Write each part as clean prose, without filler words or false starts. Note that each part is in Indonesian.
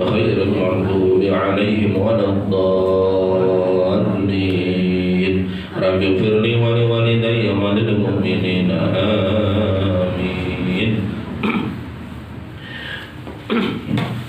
ghairil maghdubi 'alaihim waladdallin. Rabbi ighfirli wa li walidayya wa lil mu'minina amin.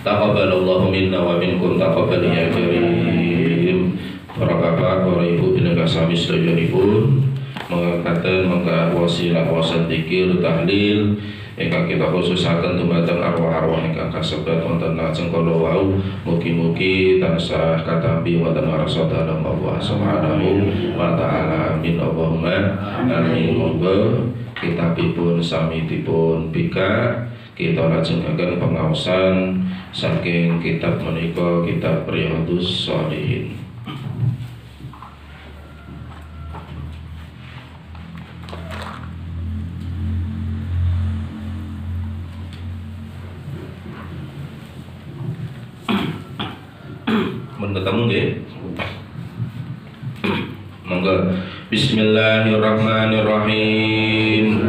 Taqabbalallahu minna wa minkum taqabbal ya karim. Para bapak, para ibu bineka sami sedayanipun mengatakan mangga wasilah wasan dzikir tahlil ingkang kita khususaken dumateng arwah-arwah ingkang kasebat wonten lajeng kala wau, mugi-mugi tansah katampi wonten warsa dalem Allah Subhanahu wa taala. Amin Allahumma amin. Monggo kitabipun sami dipun bika kita lajengaken pengaosan saking kitab menika, kitab Riyadhus Shalihin. Ketemu nggih. Monggo. Bismillahirrahmanirrahim.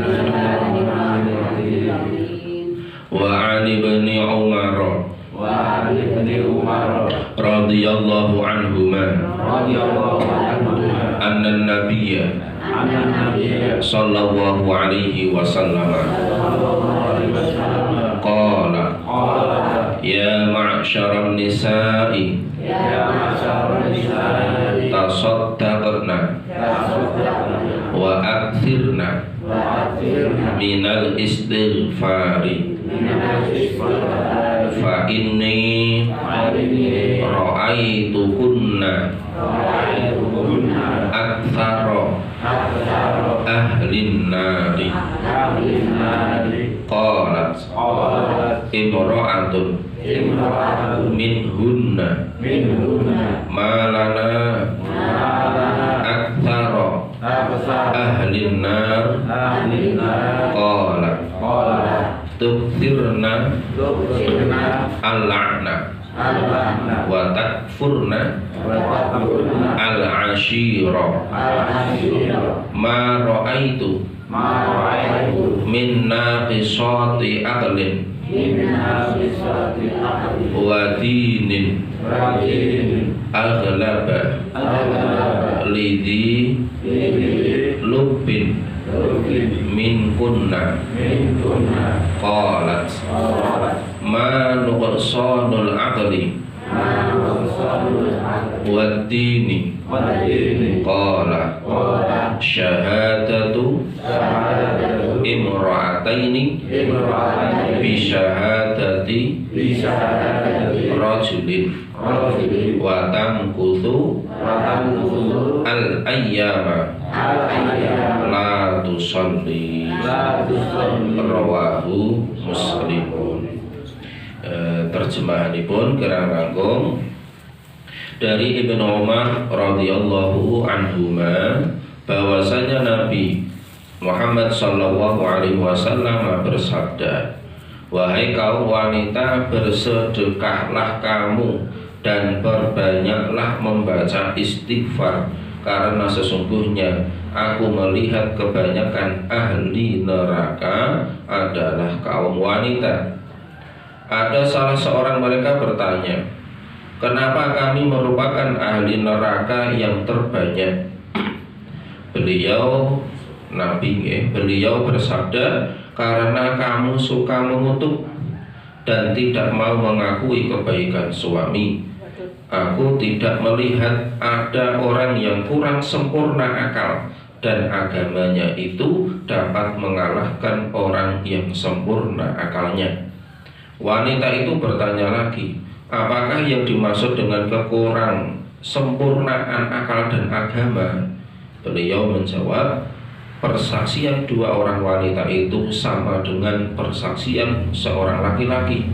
Wa 'an ibni Umar radhiyallahu anhuma anna an-nabiyya sallallahu alaihi wasallam qala ya ma'syaran nisa'i tasaddaqna wa akthirna minal istighfari fa inni ra'aitukunna aktsara ahlin nari. Qalat imra'atun minhunna malana aktsara ahlin nar. Qalat tukthirna al-la'na wa takfurna al-ashira ma ra'aitu min naqisati aqlin wa dinin aghlaba lidhi lubbin min kunna. Qalat ma nuqsanul aqli wa dini. Qala syahadatu imra'ataini bi syahadati rajulin wa tamkuthu al-ayyama la tusalli. Rawahu Muslimun. Terjemahanipun kirang langkung dari Ibnu Umar radhiyallahu anhuma bahwasanya Nabi Muhammad sallallahu alaihi wasallam bersabda, wahai kaum wanita, bersedekahlah kamu dan perbanyaklah membaca istighfar, karena sesungguhnya aku melihat kebanyakan ahli neraka adalah kaum wanita. Ada salah seorang mereka bertanya, kenapa kami merupakan ahli neraka yang terbanyak? Beliau bersabda, karena kamu suka mengutuk dan tidak mau mengakui kebaikan suami. Aku tidak melihat ada orang yang kurang sempurna akal dan agamanya itu dapat mengalahkan orang yang sempurna akalnya. Wanita itu bertanya lagi, apakah yang dimaksud dengan kekurang sempurnaan akal dan agama? Beliau menjawab, persaksian dua orang wanita itu sama dengan persaksian seorang laki-laki,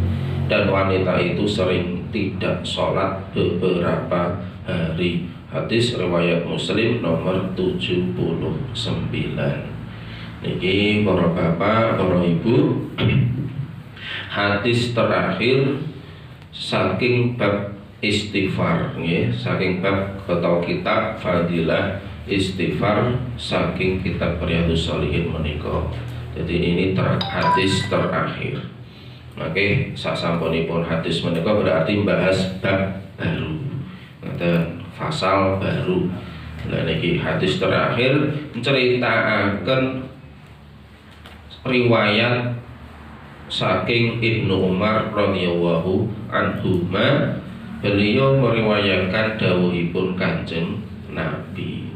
dan wanita itu sering tidak sholat beberapa hari. Hadis riwayat Muslim nomor 79. Niki para bapak, para ibu, hadis terakhir saking bab istighfar, saking bab atau kitab fadilah istighfar saking kitab Riyadhus Shalihin menika. Jadi ini hadis terakhir. Oke, sasampunipun hadis menika berarti bahas bab baru, ngoten fasal baru. Lah niki hadis terakhir menceritakan riwayat saking Ibnu Umar radhiyallahu anhuma. Beliau meriwayatkan dawuhipun Kanjeng Nabi.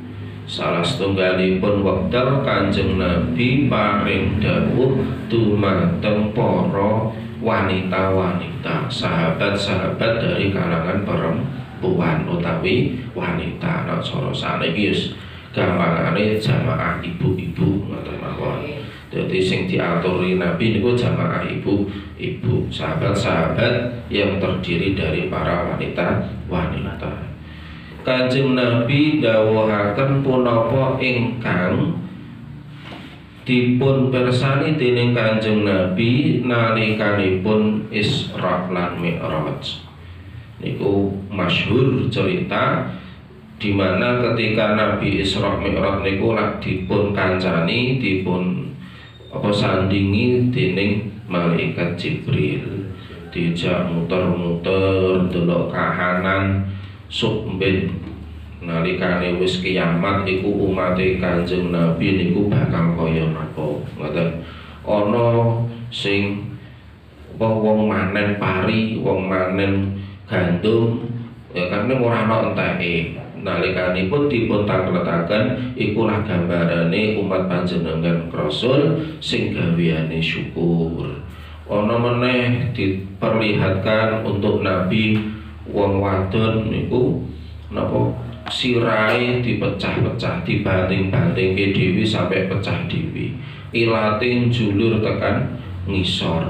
Salah setunggalipun wekdal Kanjeng Nabi paring dawuh dumateng para wanita-wanita, sahabat-sahabat dari kalangan perempuan utawi wanita. Nek cara saniki wis gampangane jamaah ibu-ibu ngoten mawon. Jadi sing diaturi Nabi niku jamaah ibu-ibu, sahabat-sahabat yang terdiri dari para wanita. Kanjeng Nabi dawuhaken punapa ingkang dipun pirsani dening Kanjeng Nabi nalikanipun Isra lan Mi'raj. Niku masyhur cerita di mana ketika Nabi Isra Mi'raj niku lak dipun kancani, dipun sandingi dening malaikat Jibril, dijak muter-muter delok kahanan sumben nalikane wis kiamat iku umate Kanjeng Nabi niku bakal kaya napa ngoten. Ana sing wong manen pari, wong manen gandum ya karena ora ana enteke. Nalikanipun dipun takletaken ikulah gambarane umat panjenengan Rasul sing gaweane syukur. Ana meneh diperlihatkan untuk Nabi wong wadon niku napa sirahe dipecah-pecah, dibanting-bantingke dhewe sampai pecah dhewe. Ilate njulur tekan ngisor.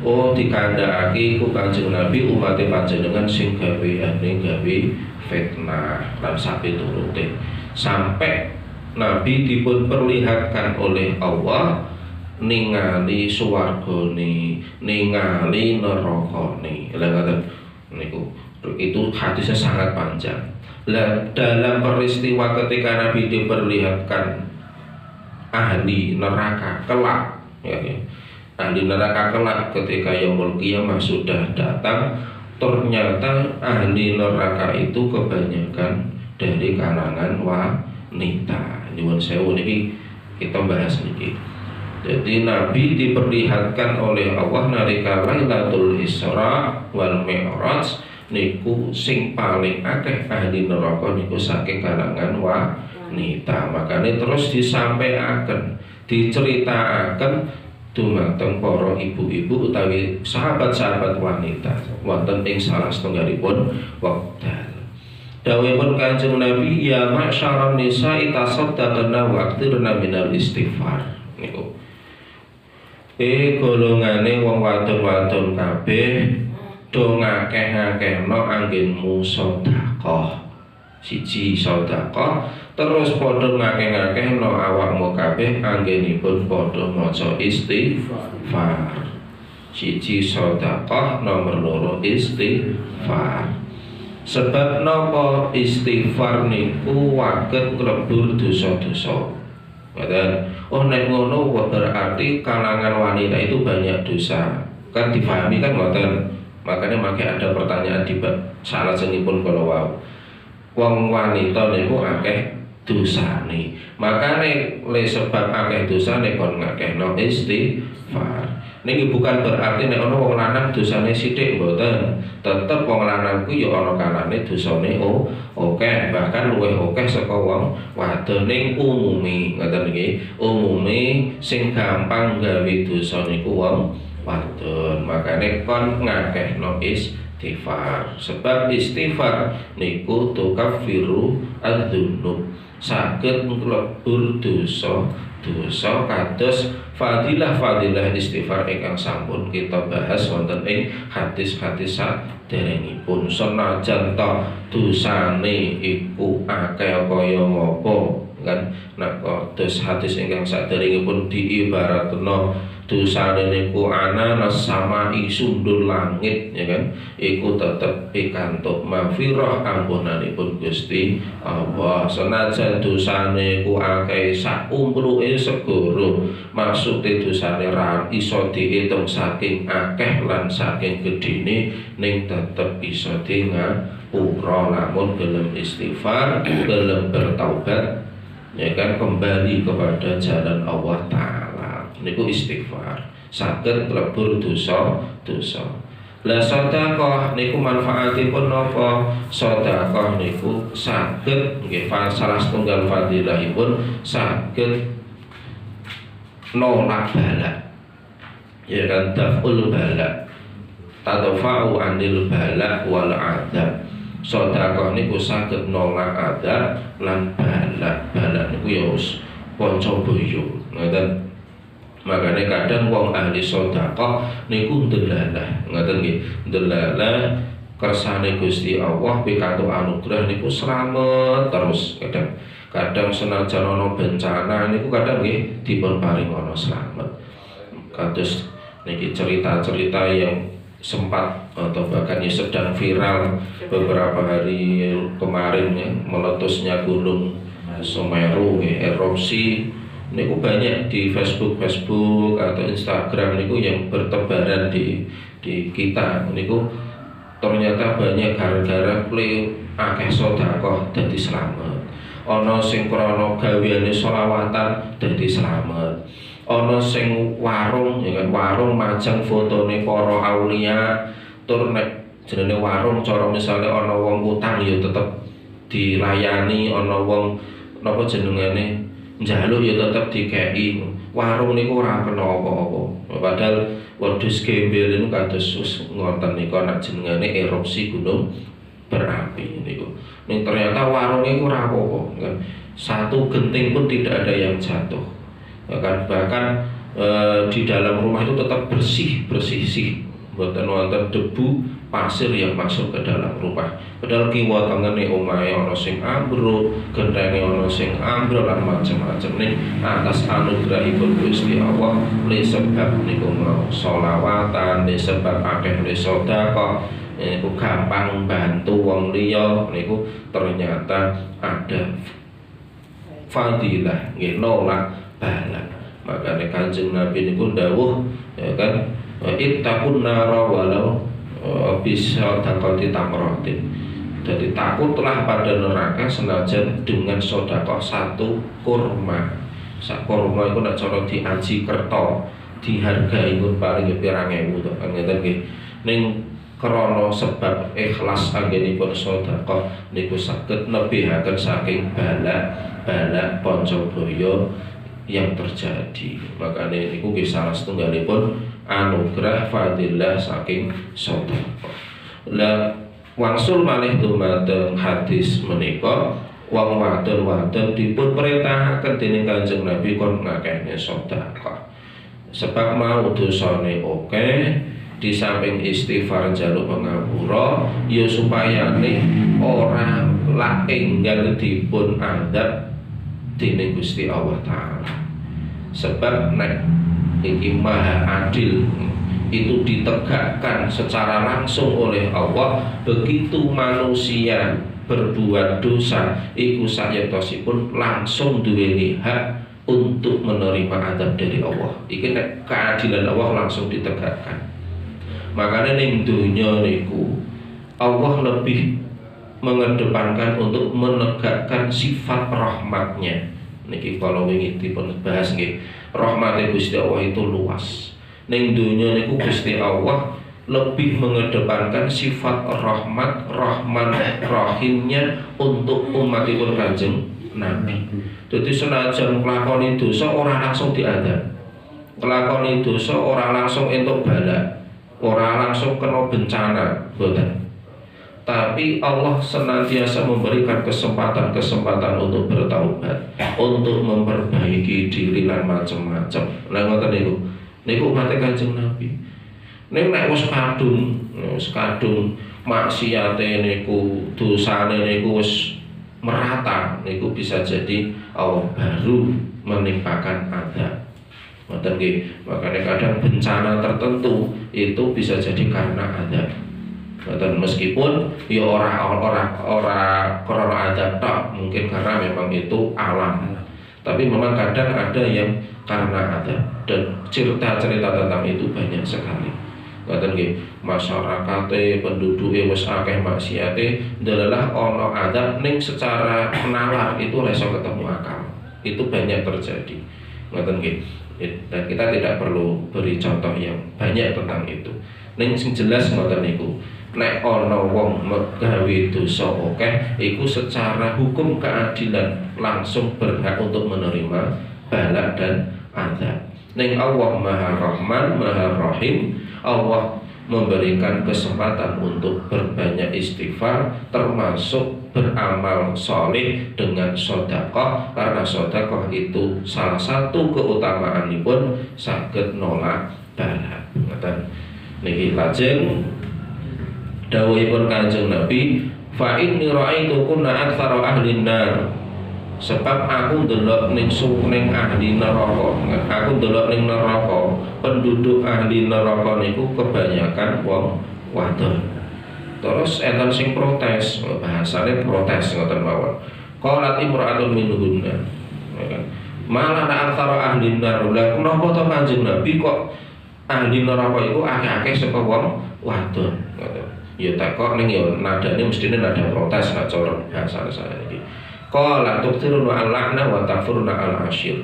Oh dikandhakake ku Kanjeng Nabi umat panjenengan sing gaweane gawe fitnah lan sapiturute sampai Nabi dipun perlihatkan oleh Allah ningali swargane, ningali nerakane. Lha ngoten niku. Itu hadisnya sangat panjang. Lah dalam peristiwa ketika Nabi diperlihatkan ahli neraka kelak ya. Ahli neraka kelak ketika yaumul qiyamah sudah datang, ternyata ahli neraka itu kebanyakan dari kalangan wanita. Nyuwun sewu niki kita bahas niki. Jadi Nabi diperlihatkan oleh Allah nalika Lailatul Isra wal Mi'raj niku sing paling akeh ahli neraka niku saking kalangan wanita. Makanya terus disampaikan, diceritakan dumateng para ibu-ibu utawi sahabat-sahabat wanita wonten ing salah setunggalipun wekdal. Dawuhipun Kanjeng Nabi, ya ma'syaran nisa'i tasaddaqna waqtirna minal istighfar. Niku golongane wong wadon-wadon kabeh do ngakeh-ngakehno anggenmu sedekah. Siji sedekah, terus padha ngakeh-ngakehno awakmu kabeh anggenipun padha maca istighfar. Siji sedekah, nomor loro istighfar. Sebab napa istighfar niku waget nglebur dosa-dosa. Oh nek ngono berarti kalangan wanita itu banyak dosa. Kan difahami kan ngoten. Makanya ada pertanyaan di salajengipun kala wau. Wong wanita niku akeh dosane. Makane le sebab akeh dosane kon ngakehno istighfar. Niki bukan berarti nek ana wong lanang dosane sithik mboten. Tetep wong lanang ku ya ana kalane dosane akeh, bahkan luwih akeh saka wong wadon ning umume. Ngoten niki. Umume sing gampang gawe dosa niku wong wadon. Makane kon ngakehno istighfar. Sebab istighfar niku tukaffiru adzunub. Saged nglebur dosa kados fadilah istighfar ingkang sampun kita bahas wonten ing hadis-hadis saderengipun. Senajan ta dosane iku akeh kaya ngapa kan nek kados hadis ingkang saderengipun diibaratno dosane niku ana samai sundul langit ya kan, iku tetep pikantuk maghfirah ampunanipun Gusti Allah. Senajan dosane ku akeh sak umpruke segara, maksude dosane ra iso diitung saking akeh lan saking gedene, ning tetep iso ngapura lamun gelem istighfar, gelem bertaubat ya kan, kembali kepada jalan Allah Ta'ala. Niku istighfar saged lebur dosa-dosa. Lah sedekah niku manfaatipun napa? Sedekah niku saged nggih salah setunggal fadilahipun saged nolak bala. Ya kan, daf'ul bala. Tadfa'u anil bala wal adab. Sedekah niku saged nolak adab lan bala. Bala niku ya wis kanca boyo. Ngoten. Makanya kadang wong ahli sedekah niku ndelalah, ngoten nggih, ndelalah kersane Gusti Allah pikantuk anugerah niku slamet terus. Kadang senajan ana bencana niku kadang nggih dipun paring ana slamet. Kados niki cerita-cerita yang sempat atau bahkan sedang viral beberapa hari kemarin ya, meletusnya gunung Semeru erupsi. Niku banyak di Facebook atau Instagram niku yang bertebaran di kita. Niku ternyata banyak gara-gara play akeh sedekah dadi slamet. Ana sing krana gaweane selawatan dadi slamet. Ana sing warung ya kan, warung majang fotone para aulia, tur nek jenenge warung cara misale ana wong utang ya tetep dilayani, ana wong napa jenengane njaluk ya tetep dikeki. Warung niku ora kena apa-apa. Padahal wedhus gembel niku kados ngoten niku nek jenengane erupsi gunung berapi niku. Ning ternyata warung niku ora apa-apa kan. Satu genting pun tidak ada yang jatuh. Ya kan, bahkan di dalam rumah itu tetap bersih sih. Mboten wonten debu pasir yang masuk ke dalam rumah. Padahal kiwa tengene omahe ana sing ambruk, gentenge ana sing ambruk lan macam-macam ning atas anugerahipun Gusti Allah, le sebab niku mau sholawatan, le sebab akeh le sedekah, niku gampang bantu wong liya, niku ternyata ada fadilah nggih nolak bala. Makane Kanjeng Nabi niku ndawuh ya kan, ittaqun nara walau bisa dakoti tamrotin. Jadi takutlah pada neraka senajan dengan sedekah satu kurma. Sak kurma iku nek cara diaji kerta dihargai pun paling pirang ewu to ngeten nggih. Ning krana sebab ikhlas anggenipun sedekah niku saged nebihaken saking bala pancabaya yang terjadi. Makanya niku nggih salah setunggalipun anugerah fadilah saking sedekah. Lah wangsul malih dumateng hadis menika, wong wadon dipun perintahaken dening Kanjeng Nabi kon ngakehne sedekah. Sebab mau dosane oke, di samping istighfar njaluk pangapura ya supayane ora lak enggal dipun adab dening Gusti Allah Ta'ala. Sebab nek iki maha adil itu ditegakkan secara langsung oleh Allah, begitu manusia berbuat dosa iku sayektosipun langsung duweni hak untuk menerima adab dari Allah. Iki nek keadilan Allah langsung ditegakkan. Makanya ning dunya niku Allah lebih mengedepankan untuk menegakkan sifat rahmatnya. Niki kalau wingi dipun bahas nggih, rahmate Gusti Allah itu luas. Ning dunya niku Gusti Allah lebih mengedepankan sifat rahmat, rahman, rahimnya untuk umatipun Kanjeng Nabi. Jadi senajan nglakoni dosa ora langsung diadab. Nglakoni dosa ora langsung entuk bala, ora langsung kena bencana, boten. Tapi Allah senantiasa memberikan kesempatan untuk bertaubat, untuk memperbaiki diri lan macam-macam. Lah ngoten niku umat Kanjeng Nabi. Nek wis kadung maksiate niku, dosane niku wis merata, niku bisa jadi Allah baru menimpakan adab. Ngoten nggih. Makanya kadang bencana tertentu itu bisa jadi karena azab. Ngoten, meskipun ya ora karena azab tok, mungkin karena memang itu alam. Tapi memang kadang ada yang karena azab, dan cerita-cerita tentang itu banyak sekali. Ngoten nggih, masyarakate penduduke wis akeh maksiate, ndelalah ana azab ning secara nalar itu reso ketemu akal. Itu banyak terjadi. Ngoten nggih. Dan kita tidak perlu beri contoh yang banyak tentang itu. Ning sing jelas ngoten niku, nek ana wong gawe dosa akeh, iku secara hukum keadilan langsung berhak untuk menerima bala dan azab. Ning Allah Maha Rahman, Maha Rahim, Allah memberikan kesempatan untuk berbanyak istighfar, termasuk beramal soleh dengan sedekah, karena sedekah itu salah satu keutamaanipun saged nolak bala. Ngoten niki. Lajeng dawuhipun Kanjeng Nabi, fa inni ra'aitu kunna aktsara ahli nar, sebab aku ndelok ning ahli neraka, aku ndelok ning neraka, penduduk ahli neraka niku kebanyakan wong wadon. Terus enten sing protes, bahasane protes ngoten mawon. Qalat imra'atun minhunna, malah antara ahli nar. Lah kenapa to Kanjeng Nabi kok ahli neraka iku akeh-akeh saka wong wadon? Ya takok ning ya nadane mestine nada protes, nek cara bahasa saya iki. Qala tuktiruna al-la'na wa tafuruna al-ashir.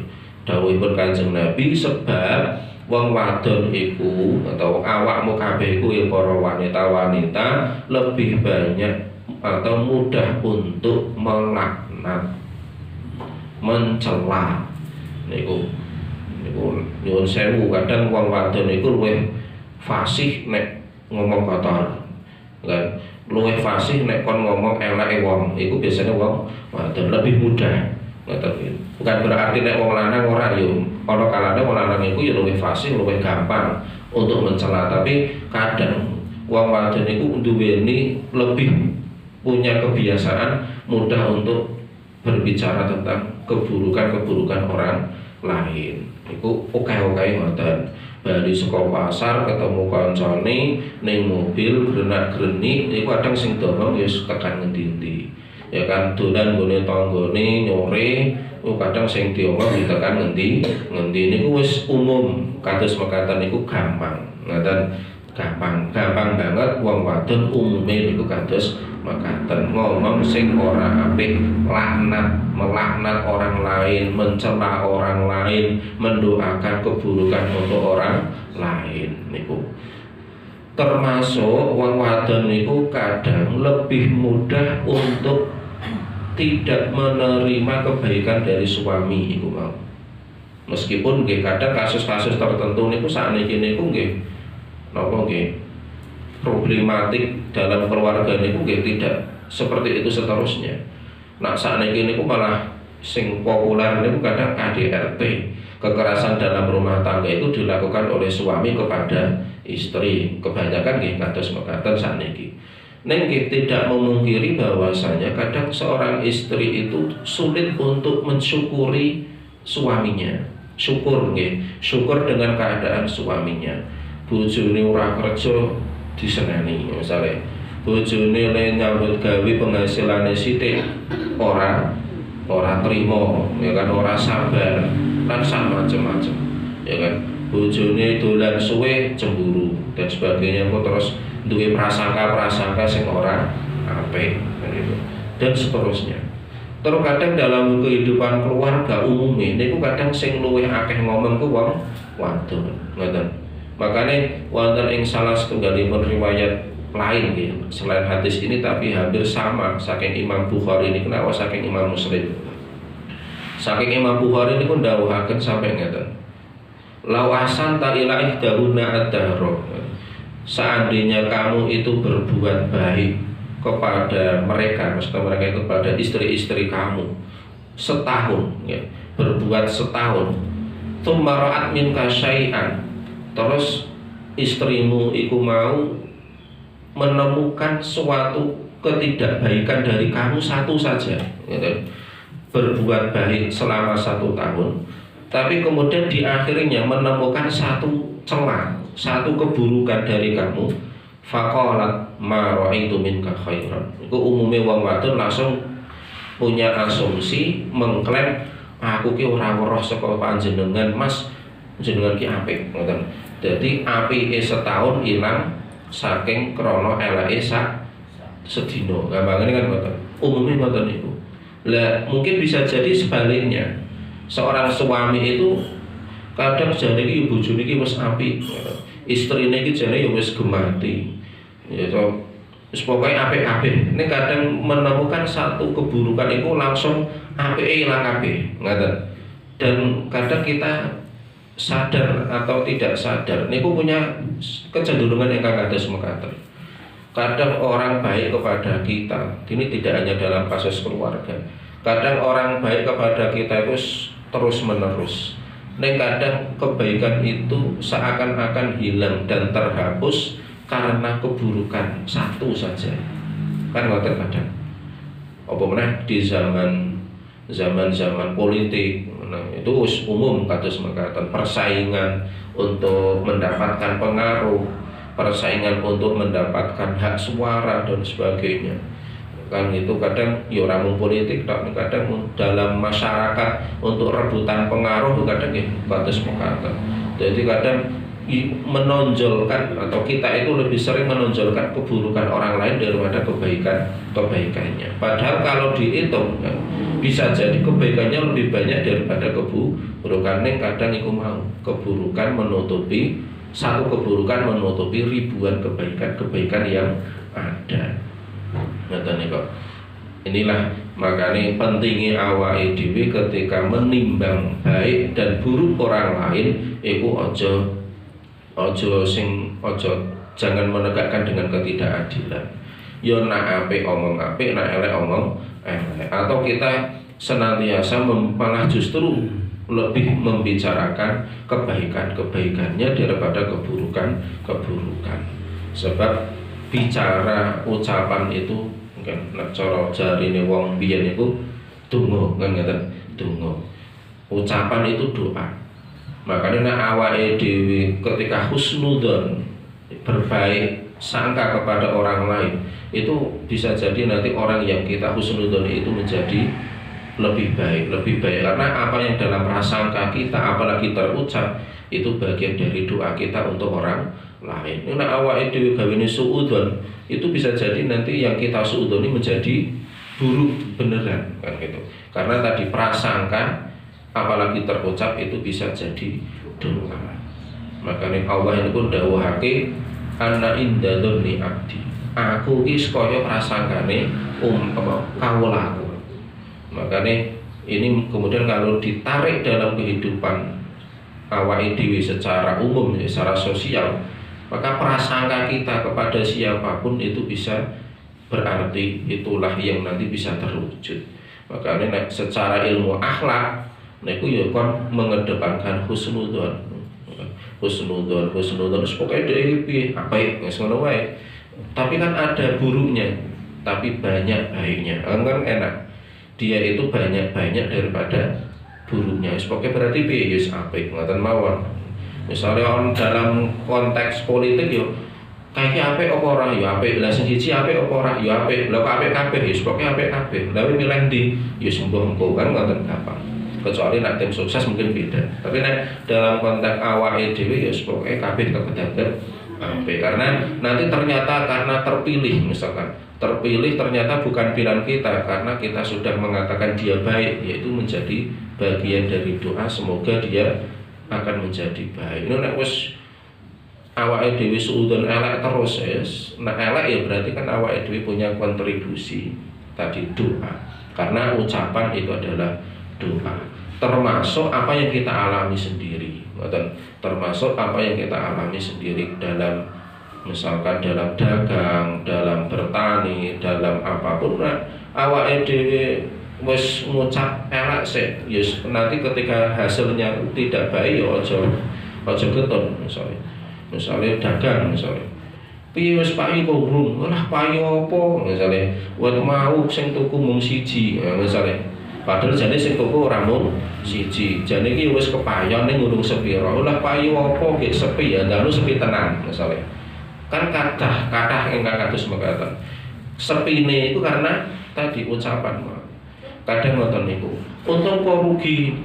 Dawuhipun Kanjeng Nabi, sebab wong wadon iku atau awakmu kabeh iku ya para wanita-wanita lebih banyak atau mudah untuk melaknat, mencela. Niku nyuwun sewu, kadang wong wadon iku luwih fasih nek ngomong kotor. Kan luwih fasih nek kon ngomong eleke wong, iku biasanya wong wadon lebih mudah. Bukan berarti nek wong lanang ora yo, ana kalane wong lanang iku ya luwih fasih, luwih gampang untuk mencela, tapi kadang wong wadon iku duweni lebih punya kebiasaan mudah untuk berbicara tentang keburukan-keburukan orang lain. Iku oke-oke ngoten. Bali saka pasar ketemu kancane ning mobil grenak-grenik, iku kadang sing domong ya tekan ngendi-endi. Ya kan dolan nggone tanggane nyore, kadang sing diomong ditekan ngendi niku wis umum. Kados mekaten niku gampang. Ngoten, gampang banget wong wadon umume niku kados mekaten, ngomong sing ora apik, melaknat orang lain, mencela orang lain, mendoakan keburukan untuk orang lain niku. Termasuk wong wadon niku kadang lebih mudah untuk tidak menerima kebaikan dari suami iku mau. Meskipun nggih kadang kasus-kasus tertentu niku sakniki niku nggih napa nggih problematik dalam keluarga niku nggih tidak seperti itu seterusnya. Nah sakniki niku malah sing populer niku kadang KDRT, kekerasan dalam rumah tangga itu dilakukan oleh suami kepada istri. Kebanyakan nggih kados mekaten sakniki. Ning nggih tidak memungkiri bahwasanya kadang seorang istri itu sulit untuk mensyukuri suaminya. Syukur nggih, syukur dengan keadaan suaminya. Bojone ora kerja diseneni, misalnya bojone le nyambut gawe penghasilane sithik ora trimo, ya kan, ora sabar, lan sak macem-macem, ya kan. Bojone dolan suwe cemburu dan sebagainya, kok terus duwe prasangka sing ora apik gitu. Dan seterusnya. Terkadang dalam kehidupan keluarga umumnya niku kadang sing luwih akeh ngomong ku wong wadon, ngoten. Makanya wonten ing salah setunggalipun riwayat lain ya, selain hadis ini tapi hampir sama saking Imam Bukhari ini kenapa saking Imam Muslim. Saking Imam Bukhari ini pun dawuhaken sampai ngeten. Lau ahsanta ila ihdahunna ad-dahra. Seandainya kamu itu berbuat baik kepada mereka, maksudnya mereka itu pada istri-istri kamu setahun, ya, berbuat setahun. Tsumma ra'at minka syai'an, terus istrimu itu mau menemukan suatu ketidakbaikan dari kamu satu saja, gitu. Berbuat baik selama 1 tahun, tapi kemudian di akhirnya menemukan satu celah, satu keburukan dari kamu, faqalat ma ra'aitu minka khairan. Iku umume wong wadon langsung punya asumsi mengklaim aku ki ora weruh saka panjenengan Mas, jenengan ki apik ngoten. Dadi apike setahun ilang saking krana eleke sak sedina. Gampangane kan ngoten. Umume ngoten niku. Lah mungkin bisa jadi sebaliknya. Seorang suami itu kadang jane iki bojone iki wis apik, istrine iki jane ya wis gemati. Ya to, wis pokoke apik-apik. Nek kadang menemukan satu keburukan itu langsung apike ilang kabeh, ngoten. Dan kadang kita sadar atau tidak sadar niku punya kecenderungan yang kados mekaten. Kadang orang baik kepada kita, ini tidak hanya dalam kasus keluarga. Kadang orang baik kepada kita itu terus menerus. Dan kadang kebaikan itu seakan-akan hilang dan terhapus karena keburukan satu saja. Kan ngoten kadang. Apa meneh di zaman politik, nah itu umum kados mekaten, persaingan untuk mendapatkan pengaruh, persaingan untuk mendapatkan hak suara dan sebagainya. Kan itu kadang ya ora mung politik tapi kadang dalam masyarakat untuk rebutan pengaruh kadang ya kados mekaten. Jadi kadang menonjolkan atau kita itu lebih sering menonjolkan keburukan orang lain daripada kebaikannya. Padahal kalau dihitung kan, bisa jadi kebaikannya lebih banyak daripada keburukan. Ning kadang iku mau keburukan menutupi satu keburukan menutupi ribuan kebaikan yang ada. Ngoten kok. Inilah makanya pentingnya awake dhewe ketika menimbang baik dan buruk orang lain iku jangan menegakkan dengan ketidakadilan. Yo nak apik omong apik, nak elek omong elek. Atau kita senantiasa malah justru lebih membicarakan kebaikannya daripada keburukan. Sebab bicara ucapan itu kan nek cara jarine wong biyen niku donga kan ngeten, donga. Ucapan itu doa. Makanya nek awake dhewe ketika husnudzon berbaik sangka kepada orang lain itu bisa jadi nanti orang yang kita husnudzon itu menjadi lebih baik karena apa yang dalam prasangka kita apalagi terucap itu bagian dari doa kita untuk orang lain. Nek awake dhewe gawene suudzon itu bisa jadi nanti yang kita suudzoni menjadi buruk beneran kan gitu. Karena tadi prasangka apalagi terucap itu bisa jadi doa. Makanya Allah itu pun dawuhake ana inda dzanni abdi. Aku ki kaya prasangkane kawulaku. Makanya ini kemudian kalau ditarik dalam kehidupan awake dhewe secara umum secara sosial, maka prasangka kita kepada siapapun itu bisa berarti itulah yang nanti bisa terwujud. Makanya secara ilmu akhlak niku ya kon mengedepankan husnudzon pokoke dhewe piye apik wis ngono wae. Tapi kan ada buruknya, tapi banyak baiknya. Kan enak. Dia itu banyak daripada buruknya. Wis pokoke berarti piye wis apik ngoten mawon. Misalnya dalam konteks politik yo kayak apik apa ora ya apik. Lah sing siji apik apa ora ya apik. Lah kok apik kabeh ya pokoke apik kabeh. Lah milih ndi ya sembuh-embuh kan ngoten gampang. Kecuali nek tim sukses mungkin beda. Tapi nek dalam konteks awake dhewe ya pokoke kabeh kekedaden apik. Karena nanti ternyata karena terpilih misalkan terpilih ternyata bukan pilihan kita karena kita sudah mengatakan dia baik yaitu menjadi bagian dari doa semoga dia akan menjadi baik. Ini nek wis awake dhewe suudzon elek terus nek elek ya berarti kan awake dhewe punya kontribusi tadi doa. Karena ucapan itu adalah doa. Termasuk apa yang kita alami sendiri. Termasuk apa yang kita alami sendiri dalam misalkan dalam dagang, dalam bertani, dalam apapun awake dhewe wis ngucap elek sik ya nanti ketika hasilnya tidak baik ya aja getun misalnya dagang misalnya piye wis payu kok urung lah payu apa misalnya wet mau sing tuku mung siji misalnya Padahal jane sing tuku ora mung siji. Jane iki wis kepayon ning urung sepira. Lah payu apa nggih sepi ya, dalu sepi tenan misale. Kan kathah ingkang kados mekaten. Sepine iku karena tadi ucapan. Kadang ngoten niku. Untung kok rugi.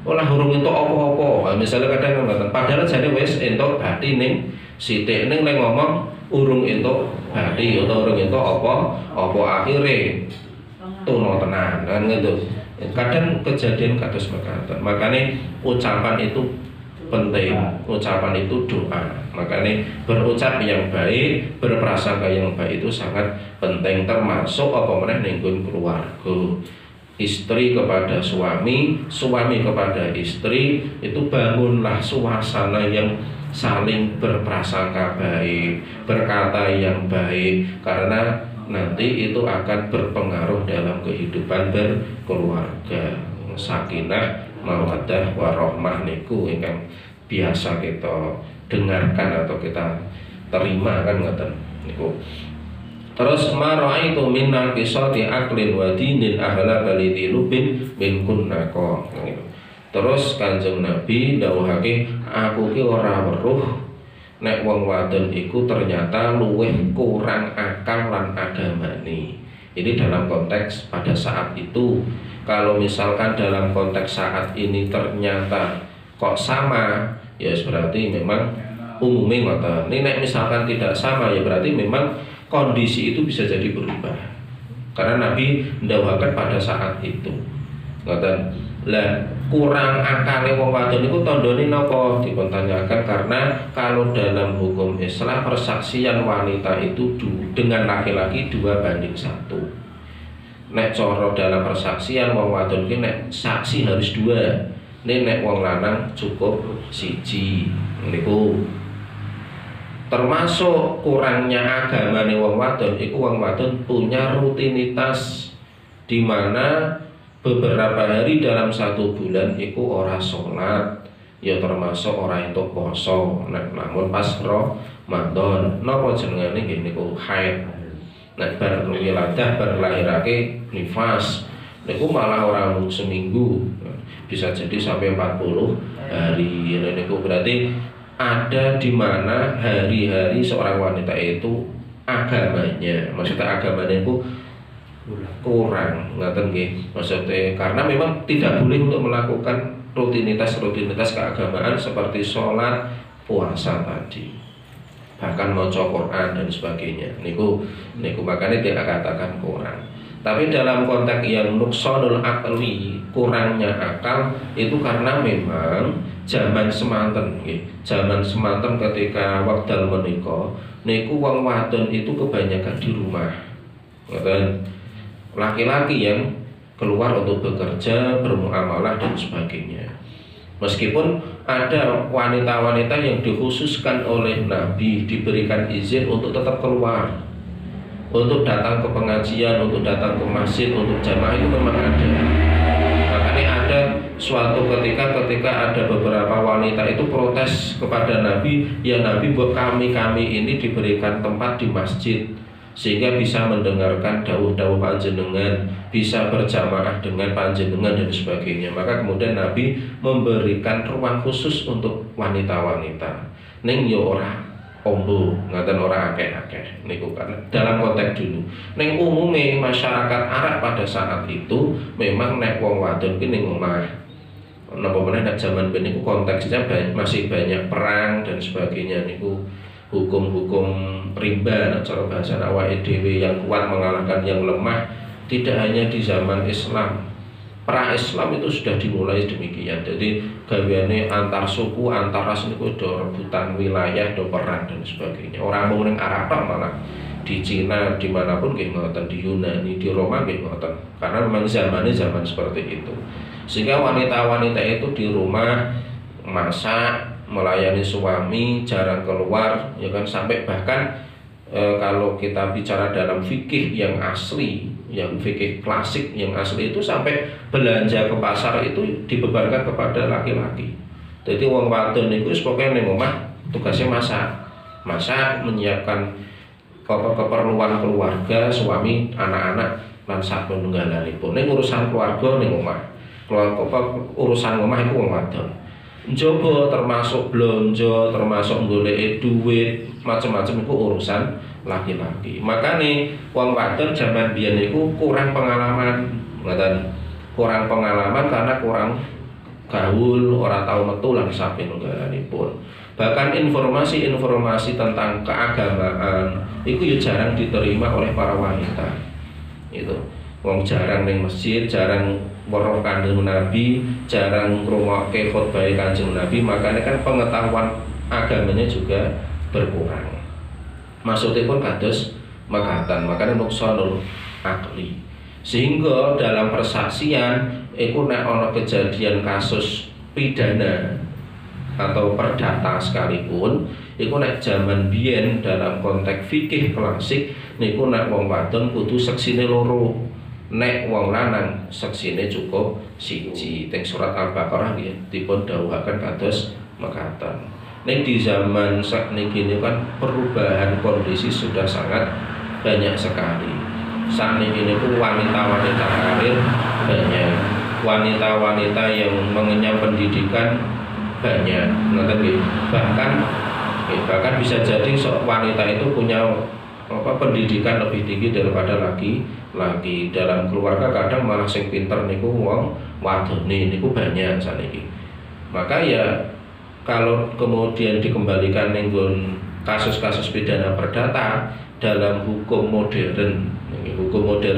Olah urung entuk apa-apa. Misale kadang ngoten. Padahal jane wis entuk bathi ning sithik ning ngomong urung entuk bathi utawa urung entuk apa akhire tuna tenan kan gitu. Kadang kejadian kados mekaten. Makanya ucapan itu penting, ucapan itu doa. Makanya berucap yang baik, berprasangka yang baik itu sangat penting, termasuk apa meneh ning keluarga. Istri kepada suami, suami kepada istri, itu bangunlah suasana yang saling berprasangka baik, berkata yang baik, karena nanti itu akan berpengaruh dalam kehidupan berkeluarga. Sakinah, mawaddah, warahmah niku ingkang biasa kita dengarkan atau kita terima kan ngoten niku. Terus maraitu min naqisati aqlin wa dinin ahla balidi lubin min kunnaka. Terus Kanjeng Nabi dawuhake, aku ki ora weruh nek wong wadon iku ternyata luwih kurang akal lan agamane. Ini dalam konteks pada saat itu. Kalau misalkan dalam konteks saat ini ternyata kok sama, ya berarti memang umumnya ngoten. Ini nek misalkan tidak sama, ya berarti memang kondisi itu bisa jadi berubah. Karena Nabi ndawuhaken pada saat itu. Ngoten. Lah kurang akale wong wadon niku tandane napa? Dipun tanyakan karena kalau dalam hukum Islam persaksian wanita itu dengan laki-laki 2:1. Nek cara dalam persaksian wong wadon ki nek saksi harus 2. Nek wong lanang cukup 1. Niku termasuk kurangnya agamane wong wadon iku wong wadon punya rutinitas di mana beberapa hari dalam 1 bulan iku ora sholat, ya termasuk ora entuk poso. Nek namun pas Ramadan napa jenengane nggih niku haid. Nek bar wiladah bar lahirake nifas niku malah ora mung seminggu, bisa jadi sampai 40 hari. Niku berarti ada di mana hari-hari seorang wanita itu agamanya, maksudnya agamanya itu kurang, ngaten nggih. Maksudnya karena memang tidak boleh untuk melakukan rutinitas keagamaan seperti sholat, puasa tadi, bahkan maca Quran dan sebagainya. Niku makanya dia katakan kurang. Tapi dalam konteks yang nuksonul akli, kurangnya akal itu karena memang zaman semanten nggih. Zaman semanten ketika wekdal menika niku wong wadon itu kebanyakan di rumah. Ngoten. Laki-laki yang keluar untuk bekerja, bermuamalah dan sebagainya. Meskipun ada wanita-wanita yang dikhususkan oleh Nabi diberikan izin untuk tetap keluar, untuk datang ke pengajian, untuk datang ke masjid, untuk jamaah, itu memang ada. Makanya ada suatu ketika ada beberapa wanita itu protes kepada Nabi, ya Nabi, buat kami ini diberikan tempat di masjid sehingga bisa mendengarkan dawuh-dawuh panjenengan, bisa berjamaah dengan panjenengan dan sebagainya. Maka kemudian Nabi memberikan ruang khusus untuk wanita-wanita. Ning yo ora ombo, ngaten ora akeh-akeh niku kan dalam konteks dulu. Ning umume masyarakat Arab pada saat itu memang nek wong wadon ki ning omah. Napa meneh nek jaman ben niku konteksnya masih banyak perang dan sebagainya niku. Hukum-hukum rimba cara bahasa awake dhewe yang kuat mengalahkan yang lemah tidak hanya di zaman Islam. Pra-Islam itu sudah dimulai demikian. Jadi gaweane antar suku, antar ras niku do rebutan wilayah, do perang dan sebagainya. Orang mau ning Arab malah di Cina dimanapun nggih ngoten, di Yunani, di Roma nggih ngoten. Karena memang zaman seperti itu. Sehingga wanita-wanita itu di rumah masak, melayani suami, jarang keluar, ya kan, sampai bahkan kalau kita bicara dalam fikih yang asli, yang fikih klasik yang asli itu sampai belanja ke pasar itu dibebankan kepada laki-laki. Jadi wong wadon niku wis pokoke ning omah tugasnya masak, menyiapkan keperluan keluarga, suami, anak-anak lan sapanunggalanipun. Ning urusan keluarga ning omah. Urusan omah iku wong wadon. Njaba termasuk blonjo, termasuk goleki duit, macam-macam iku urusan laki-laki. Makane wong wadon zaman biyen niku kurang pengalaman, ngoten. Kurang pengalaman karena kurang gaul, ora tau metu lan sapanunggalanipun. Bahkan informasi-informasi tentang keagamaan itu ya jarang diterima oleh para wanita. Itu wong jarang ning masjid, jarang weruh Kanjeng Nabi, jarang ngrungokke khotbah Kanjeng Nabi, makanya kan pengetahuan agamanya juga berkurang. Maksudnya pun kados mekaten, makanya nuksanul akli. Sehingga dalam persaksian iku nek ana kejadian kasus pidana atau perdata sekalipun, iku nek zaman biyen dalam konteks fikih klasik niku nek wong wadon kudu seksine loro, nek wong lanang seksine cukup siji. Teng surat Al-Baqarah nggih dipun dawuhaken kados mekaten. Nek di zaman sakniki kan perubahan kondisi sudah sangat banyak sekali. Sakniki niku wanita-wanita karir banyak, wanita-wanita yang mengenyam pendidikan banyak, bahkan bisa jadi wanita itu punya pendidikan lebih tinggi daripada laki-laki. Dalam keluarga kadang malah sing pinter niku wong wadone niku banyak saniki. Maka ya kalau kemudian dikembalikan ning kasus-kasus pidana perdata dalam hukum modern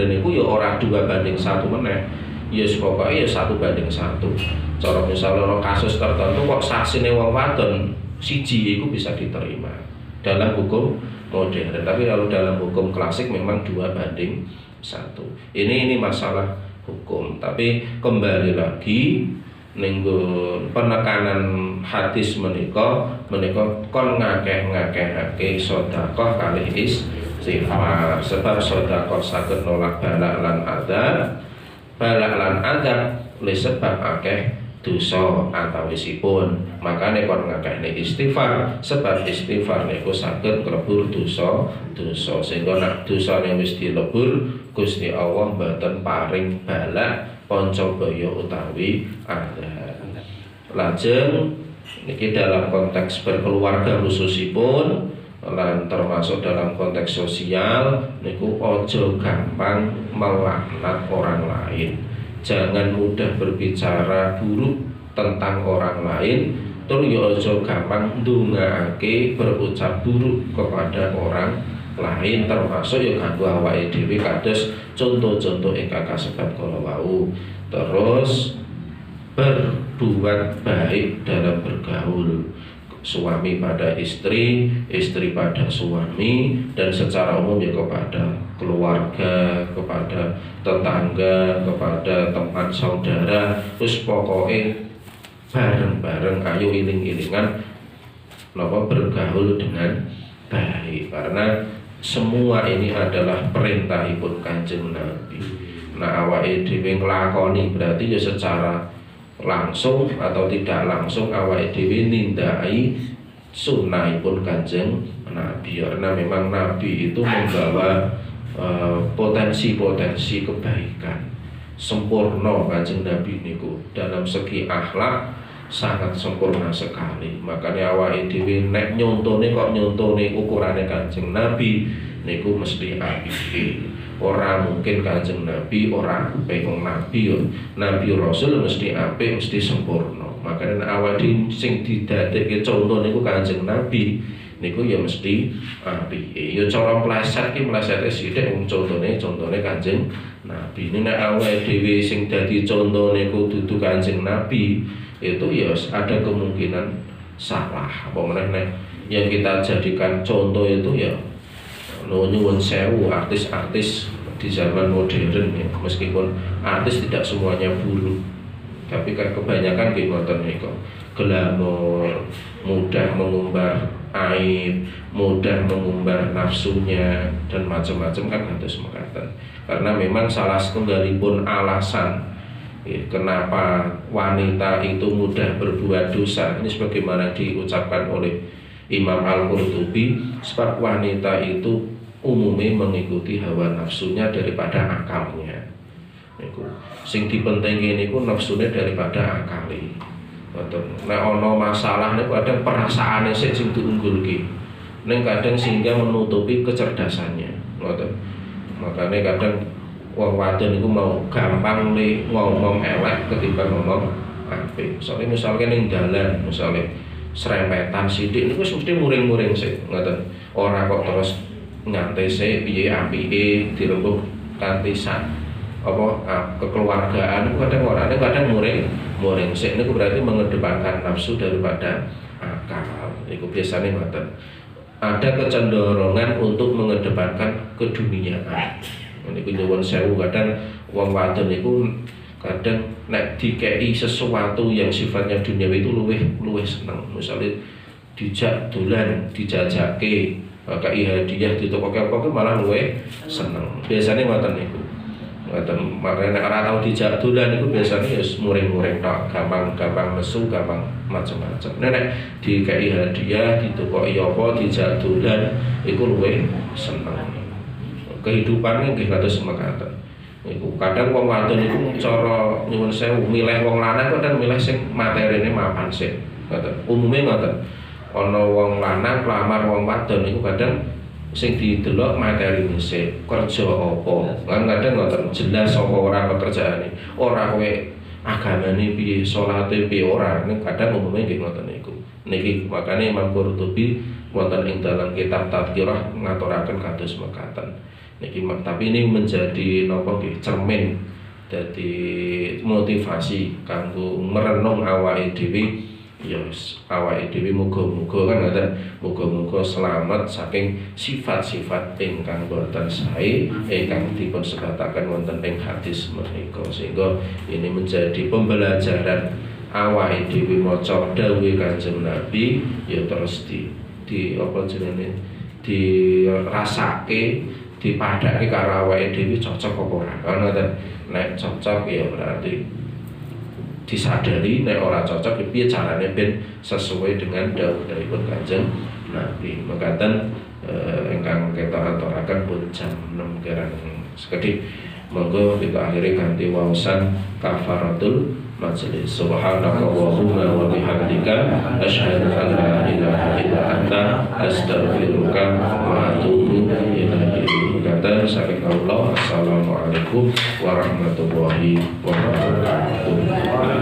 niku ya ora 2:1 meneh. Ya pokoknya ya 1:1. Cara misalnya kasus tertentu kok saksine wong wadon siji itu bisa diterima dalam hukum modern. Tapi kalau dalam hukum klasik memang 2:1. Ini masalah hukum. Tapi kembali lagi ning penekanan hadis menika kon ngakeh-ngakehake sedekah kalih istighfar. Sebab sedekah saged nolak balak lan adab oleh sebab akeh dosa antawisipun. Makane kon ngakehne istighfar, sebab istighfar niku saged nglebur dosa sehingga nek dosane wis dilebur Gusti Allah mboten paring balak pancabaya utawi adab. Lajeng niki dalam konteks berkeluarga khususipun lan termasuk dalam konteks sosial niku ojo gampang melaknat orang lain. Jangan mudah berbicara buruk tentang orang lain, terus ya ojo gampang ndongaake berucap buruk kepada orang lain, termasuk ya kanggo awake dhewe kados contoh-contoh ingkang kasebat kala wau. Terus berbuat baik dalam bergaul, suami pada istri, istri pada suami, dan secara umum ya kepada keluarga, kepada tetangga, kepada teman saudara. Terus pokoknya bareng-bareng ayo iling-ilingan napa bergaul dengan baik, karena semua ini adalah perintahipun Kanjeng Nabi. Nah awake dhewe nglakoni berarti ya secara langsung atau tidak langsung awake dhewe nindaki sunnahipun Kanjeng Nabi, karena memang Nabi itu membawa potensi-potensi kebaikan sempurna. Kanjeng Nabi niku dalam segi akhlak sangat sempurna sekali. Makanya awake dhewe nek nyontone kok nyontone ukurane Kanjeng Nabi niku mesti apik. Ora mungkin Kanjeng Nabi ora apik, wong Nabi yo Nabi Rasul mesti apik, mesti sempurna. Makanya awake sing didadekke contoh niku Kanjeng Nabi niku ya mesti apik. Ya cara mleset ki mlesete sithik wong contone Kanjeng Nabi. Nek awake dhewe sing dadi contoh niku dudu Kanjeng Nabi, itu ya ada kemungkinan salah. Apa meneh yang kita jadikan contoh itu ya nyuwun sewu artis-artis di zaman modern ya, meskipun artis tidak semuanya buruk, tapi kan kebanyakan nggih ngoten niku glamor, mudah mengumbar aib, mudah mengumbar nafsunya dan macam-macam kan kados mekaten. Karena memang salah setunggalipun alasan kenapa wanita itu mudah berbuat dosa ini sebagaimana diucapkan oleh Imam Al-Qurtubi, sebab wanita itu umumnya mengikuti hawa nafsunya daripada akalnya. Niku sing dipentingke niku nafsune daripada akali. Ngoten. Nek ana masalah niku kadang perasaane sing diunggulke. Ning kadang sehingga menutupi kecerdasannya. Ngoten. Makanya kadang wong wadon niku mau gampang ngomong elek ketimbang ngomong apik. Soale misalnya ning dalan, misalnya serempetan sithik niku mesti muring-muring sik, ngoten. Ora kok terus nyantai sik piye apike dirembug kanthi kekeluargaan kadang orangnya kadang muring sik niku berarti mengedepankan nafsu daripada akal. Iku biasanya ngoten. Ada kecenderungan untuk mengedepankan keduniaan. Niku nyuwun sewu kadang wong wadon niku kadang nek dikei sesuatu yang sifatnya duniawi itu luwih seneng. Misalnya dijak dolan, dijajake, kei hadiah ditokoke apa malah luwih seneng. Biasanya ngoten niku. Ngoten, makanya nek ora tau dijak dolan niku biasanya wis muring-muring tok, gampang nesu, gampang macam-macam. Nek dikei hadiah, ditokoki apa, dijak dolan iku luwih seneng. Kehidupannya nggih kados mekaten. Iku kadang wong wadon niku cara nyuwun sewu milih wong lanang kadang milih sing materine mapan sik. Ngoten. Umume ngoten. Ana wong lanang lamar wong wadon niku kadang sing didelok materine sik, kerja apa. Kan kadang ngoten jelas apa ora pekerjaane. Ora kowe agamane piye, salate piye ora. Ning kadang umume nggih ngoten niku. Niki makane Imam Qurtubi wonten ing dalam kitab Tadhkirah ngaturaken kados mekaten. Niki tapi ini menjadi napa nggih cermin dadi motivasi kanggo merenung awake dhewe ya awake dhewe muga-muga kan ngoten muga-muga selamat saking sifat-sifat ingkang boten sae ingkang dipun sebataken wonten ing hadis menika sehingga ini menjadi pembelajaran awake dhewe maca dawuh Kanjeng Nabi ya terus di apa jenenge dirasake dipadake karo awake dhewe cocok apa ora. Ngoten. Nek cocok ya berarti disadari, nek ora cocok ya piye carane ben sesuai dengan dawuh-dawuhipun Kanjeng Nabi. Mekaten ingkang kita aturaken pun jam 6 kirang sekedhik. Monggo kita akhiri kanthi waosan kafaratul majelis. Subhanaka Allahumma wa bihamdika asyhadu an la ilaha illa anta astaghfiruka wa atubu ilaik. Kata saking Allah. Assalamualaikum warahmatullahi wabarakatuh.